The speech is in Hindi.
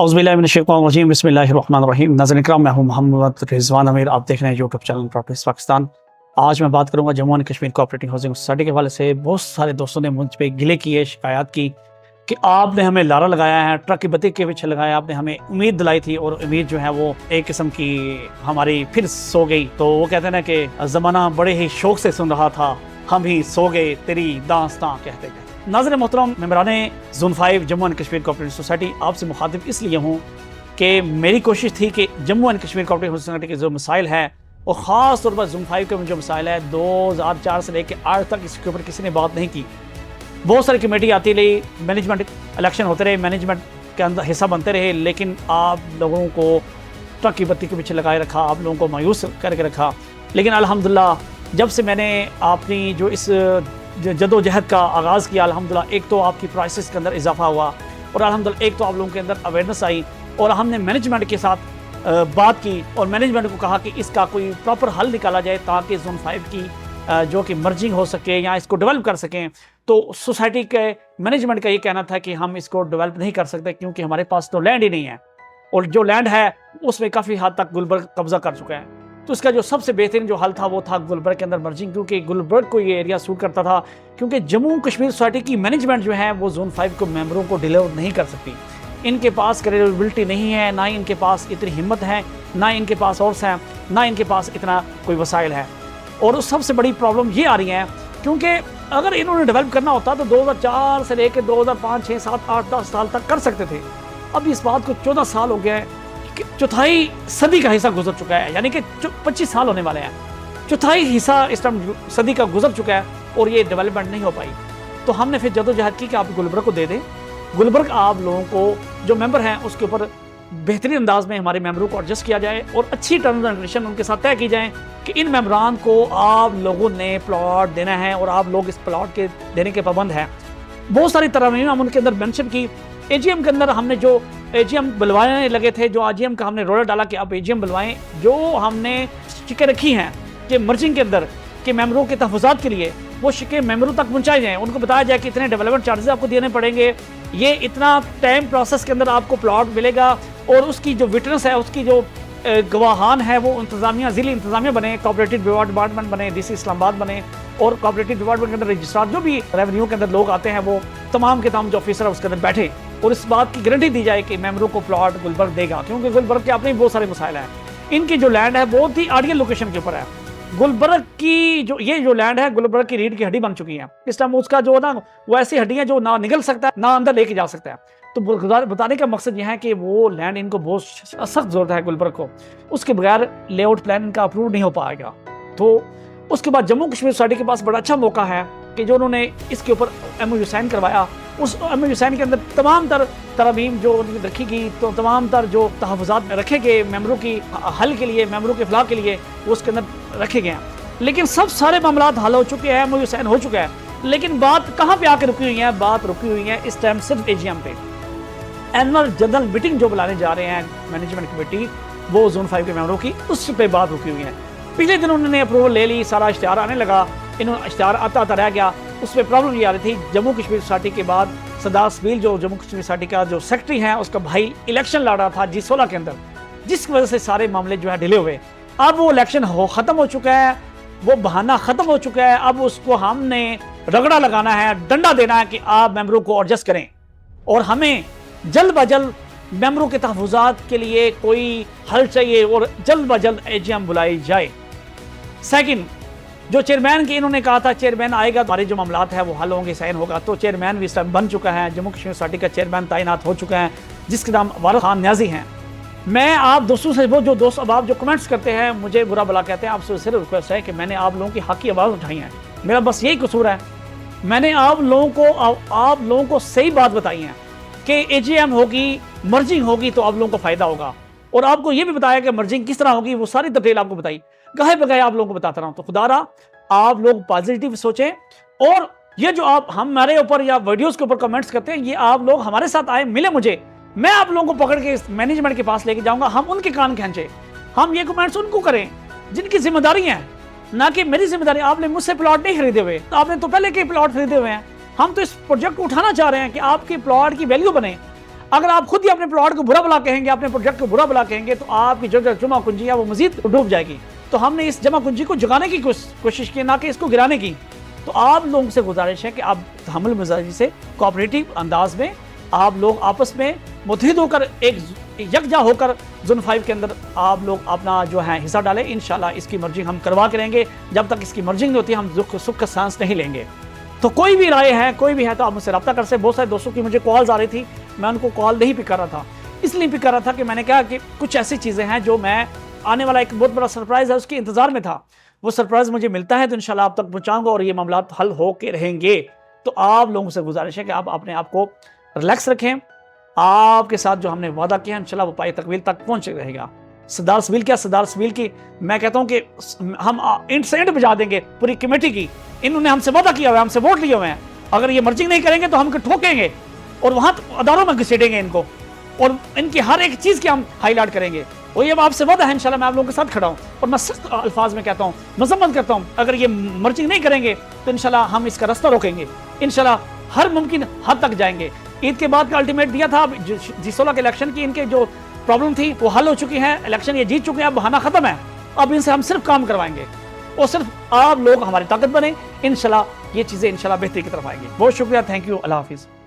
औज़ुबिल्लाहिमिनश्शैतानिर्रजीम बिस्मिल्लाहिर्रहमानिर्रहीम। नाज़रीन इकराम, मैं हूं मोहम्मद रिजवान अमीर। आप देख रहे हैं यूट्यूब चैनल प्रॉपर्टीज़ पाकिस्तान। आज मैं बात करूंगा Jammu and Kashmir cooperative housing society के हवाले से। बहुत सारे दोस्तों ने मुझ पे गिले किए, शिकायत की कि आपने हमें लारा लगाया है, ट्रक की बत्ती के पीछे लगाया, आपने हमें उम्मीद दिलाई थी और उम्मीद जो है वो एक किस्म की हमारी फिर सो गई। तो वो कहते हैं ना कि ज़माना बड़े ही शौक से सुन रहा था, हम ही सो गए तेरी दास्तां कहते कहते। नाज़रीन मोहतरम, मेंबराने zone 5 Jammu and Kashmir cooperative society, आपसे मुखातिब इसलिए हूँ कि मेरी कोशिश थी कि Jammu and Kashmir cooperative society के जो मसाइल है और ख़ास तौर पर जोन 5 के जो मसाइल है 2004 से लेकर आज तक इसके ऊपर किसी ने बात नहीं की। बहुत सारी कमेटी आती रही, मैनेजमेंट इलेक्शन होते रहे, मैनेजमेंट के अंदर हिस्सा बनते रहे, लेकिन आप लोगों को ट्रक की बत्ती के पीछे लगाए रखा, आप लोगों को मायूस करके रखा। लेकिन अल्हम्दुलिल्लाह जब से मैंने अपनी जो इस जदोजहद का आगाज़ किया, अल्हम्दुलिल्लाह एक तो आपकी प्राइसेस के अंदर इजाफा हुआ और अल्हम्दुलिल्लाह एक तो आप लोगों के अंदर अवेयरनेस आई और हमने मैनेजमेंट के साथ बात की और मैनेजमेंट को कहा कि इसका कोई प्रॉपर हल निकाला जाए ताकि जोन 5 की जो कि मर्जिंग हो सके या इसको डेवलप कर सकें। तो सोसाइटी के मैनेजमेंट का ये कहना था कि हम इसको डेवलप नहीं कर सकते क्योंकि हमारे पास तो लैंड ही नहीं है और जो लैंड है उसमें काफ़ी हद तक गुलबर्ग कब्जा कर चुका है। तो इसका जो सबसे बेहतरीन जो हल था वो था गुलबर्ग के अंदर मर्जिंग, क्योंकि गुलबर्ग को ये एरिया सूट करता था, क्योंकि जम्मू कश्मीर सोसाइटी की मैनेजमेंट जो है वो जोन 5 को मेंबरों को डिलीवर नहीं कर सकती। इनके पास क्रेडिबिलिटी नहीं है, ना ही इनके पास इतनी हिम्मत है, ना इनके पास और है, ना इनके पास इतना कोई वसाइल है। और सबसे बड़ी प्रॉब्लम ये आ रही है क्योंकि अगर इन्होंने डेवलप करना होता तो 2004 से लेकर 2005, 6, 7, 8, 10 साल तक कर सकते थे। अब इस बात को 14 साल हो गया है, चौथाई सदी का हिस्सा गुजर चुका है, यानी कि 25 साल होने वाले हैं। चौथाई हिस्सा इस टाइम सदी का गुजर चुका है और ये डेवलपमेंट नहीं हो पाई। तो हमने फिर जदोजहद की कि आप गुलबर्ग को दे दें। गुलबर्ग आप लोगों को जो मेंबर हैं उसके ऊपर बेहतरीन अंदाज में हमारे मेंबरों को एडजस्ट किया जाए और अच्छी टर्म्स एंड कंडीशन उनके साथ तय की जाए कि इन मेंबरान को आप लोगों ने प्लॉट देना है और आप लोग इस प्लॉट के देने के पाबंद हैं। बहुत सारी तरह हम उनके अंदर मेंशन की। एजीएम के अंदर हमने जो एजीएम बुलवाने लगे थे, जो एजीएम का हमने रोलर डाला कि आप एजीएम बुलवाएं, जो हमने शिकायत रखी हैं कि मर्जिंग के अंदर के मेंबरों के तहफ़्फ़ुज़ात के लिए वो शिकायत मेंबरों तक पहुंचाई जाएँ। उनको बताया जाए कि इतने डेवलपमेंट चार्जेस आपको देने पड़ेंगे, ये इतना टाइम प्रोसेस के अंदर आपको प्लॉट मिलेगा और उसकी जो विटनेस है, उसकी जो गवाहान है वो इंतजामिया, ज़िली इंतजामिया बने, कोऑपरेटिव डिपार्टमेंट बने, डीसी इस्लामाबाद बने और कोऑपरेटिव डिपार्टमेंट के अंदर रजिस्ट्रार जो भी रेवेन्यू के अंदर लोग आते हैं वो तमाम के तमाम जो ऑफिसर है उसके अंदर बैठे और इस बात की गारंटी दी जाए कि मेंबरों को प्लॉट गुलबर्ग देगा, क्योंकि गुलबर्ग के अपने बहुत सारे मसाइल हैं। इनकी जो लैंड है बहुत ही आइडियल लोकेशन के ऊपर है। गुलबर्ग की जो लैंड है, गुलबर्ग की रीढ़ की हड्डी बन चुकी है। इस टाइम उसका जो ना वो ऐसी हड्डी है जो ना निकल सकता है ना अंदर लेके जा सकता है। तो बताने का मकसद यह है कि वो लैंड इनको बहुत सख्त जरूरत है गुलबर्ग को, उसके बगैर लेआउट प्लान इनका अप्रूव नहीं हो पाएगा। तो उसके बाद जम्मू कश्मीर सोसाइटी के पास बड़ा अच्छा मौका है कि जो उन्होंने इसके ऊपर MOU साइन करवाया, उस MOU साइन के अंदर तमाम तरमीम जो रखी गई, तो तमाम जो तहफ़्फ़ुज़ात रखे गए मेंबरों की हल के लिए, मेंबरों के फलाह के लिए वो उसके अंदर रखे गए हैं। लेकिन सब सारे मामलात हल हो चुके हैं, MOU साइन हो चुका है, लेकिन बात कहाँ पे आके रुकी हुई है? बात रुकी हुई है इस टाइम सिर्फ एजीएम पे। एनुअल जनरल मीटिंग जो बुलाने जा रहे हैं मैनेजमेंट कमेटी, वो जोन 5 के मेंबरों की, उस पर बात रुकी हुई है। पिछले दिन उन्होंने अप्रूवल ले ली, सारा इश्तिहार आने लगा, इन्होंने इश्तिहार आता रह गया। उस पर प्रॉब्लम ये आ रही थी, जम्मू कश्मीर सोसाइटी के बाद सरदार समील जो जम्मू कश्मीर सोसाइटी का जो सेक्रेटरी है उसका भाई इलेक्शन लड़ रहा था G16 के अंदर, जिसकी वजह से सारे मामले जो है डिले हुए। अब वो इलेक्शन ख़त्म हो चुका है, वो बहाना ख़त्म हो चुका है। अब उसको हमने रगड़ा लगाना है, डंडा देना है कि आप मेंबरों को एडजस्ट करें और हमें जल्द ब जल्द मेंबरों के तहफ़्फ़ुज़ात के लिए कोई हल चाहिए और जल्द ब जल्द एजीएम बुलाई जाए। सेकंड, जो चेयरमैन की इन्होंने कहा था चेयरमैन आएगा, हमारे जो मामलात है वो हल होंगे, साइन होगा, तो चेयरमैन भी इस टाइम बन चुका है, जम्मू कश्मीर सोसाइटी का चेयरमैन तैनात हो चुका है, जिसका नाम वारिस खान न्याजी हैं। मैं आप दोस्तों से, वो जो दोस्त अब आप जो कमेंट्स करते हैं मुझे बुरा भला कहते हैं, आपसे सिर्फ रिक्वेस्ट है कि मैंने आप लोगों की हक की आवाज़ उठाई है, मेरा बस यही कसूर है। मैंने आप लोगों को सही बात बताई है कि एजीएम होगी, मर्जिंग होगी तो आप लोगों को फ़ायदा होगा, और आपको ये भी बताया कि मर्जिंग किस तरह होगी, वो सारी डिटेल आपको बताई, गाहे बगाहे आप लोगों को बताता रहा हूँ। तो खुदारा आप लोग पॉजिटिव सोचें और ये जो आप हमारे ऊपर या वीडियोस के ऊपर कमेंट्स करते हैं, ये आप लोग हमारे साथ आए, मिले मुझे, मैं आप लोगों को पकड़ के मैनेजमेंट के पास लेके जाऊंगा, हम उनके कान खींचे, हम ये कमेंट्स उनको करें जिनकी जिम्मेदारी है, ना कि मेरी जिम्मेदारी। आपने मुझसे प्लॉट नहीं खरीदे हुए, तो आपने तो पहले के प्लॉट खरीदे हुए हैं। हम तो इस प्रोजेक्ट को उठाना चाह रहे हैं कि आपके प्लॉट की वैल्यू बने। अगर आप खुद ही अपने प्लॉट को बुरा भला कहेंगे, अपने प्रोजेक्ट को बुरा भला कहेंगे, तो आपकी जो जमा कुंजी है वो मजीद डूब जाएगी। तो हमने इस जमा कुंजी को जगाने की कोशिश की, ना कि इसको गिराने की। तो आप लोगों से गुजारिश है कि आप तहम्मुल मिजाजी से कोऑपरेटिव अंदाज में आप लोग आपस में मुत्तहिद होकर एक यकजा होकर ज़ोन 5 के अंदर आप लोग अपना जो है हिस्सा डालें। इंशाल्लाह इसकी मर्जिंग हम करवा के रहेंगे। जब तक इसकी मर्जिंग नहीं होती हम दुख सुख का सांस नहीं लेंगे। तो कोई भी राय है, कोई भी है, तो आप मुझसे रब्ता कर सकते। बहुत सारे दोस्तों की मुझे कॉल्स आ रही थी, मैं उनको कॉल नहीं पिक कर रहा था। इसलिए पिक कर रहा था कि मैंने कहा कि कुछ ऐसी चीज़ें हैं जो मैं आने वाला एक बहुत बड़ा सरप्राइज़ है उसके इंतज़ार में था। वो सरप्राइज़ मुझे मिलता है तो इंशाल्लाह आप तक पहुँचाऊँगा और ये मामला हल हो के रहेंगे। तो आप लोगों से गुजारिश है कि आप अपने आप को रिलैक्स रखें। आपके साथ जो हमने वादा किया इंशाल्लाह वो पाए तकमील तक पहुँच रहेगा। सरदार सिविल क्या, सरदार सिविल की मैं कहता हूँ कि हम इंट से इंट बजा देंगे पूरी कमेटी की। इन्होंने हमसे वादा किया हुआ है, हमसे वोट लिए हुए हैं। अगर ये मर्जिंग नहीं करेंगे तो हम ठोकेंगे और वहाँ अदारों में घसीटेंगे इनको और इनकी हर एक चीज़ की हम हाईलाइट करेंगे। वही अब आपसे वादा है इंशाल्लाह मैं आप लोगों के साथ खड़ा हूँ और मैं सख्त अल्फाज में कहता हूँ, मजम्मत करता हूँ, अगर ये मर्जिंग नहीं करेंगे तो इंशाल्लाह हम इसका रास्ता रोकेंगे। इंशाल्लाह हर मुमकिन हद तक जाएंगे। ईद के बाद का अल्टीमेट दिया था, G16 के इलेक्शन की इनके जो प्रॉब्लम थी वो हल हो चुकी है, इलेक्शन ये जीत चुके हैं, अब बहाना खत्म है। अब इनसे हम सिर्फ काम करवाएंगे और सिर्फ आप लोग हमारी ताकत बने। इंशाल्लाह ये चीज़ें इंशाल्लाह बेहतरी की तरफ आएंगी। बहुत शुक्रिया, थैंक यू, अल्लाह हाफिज़।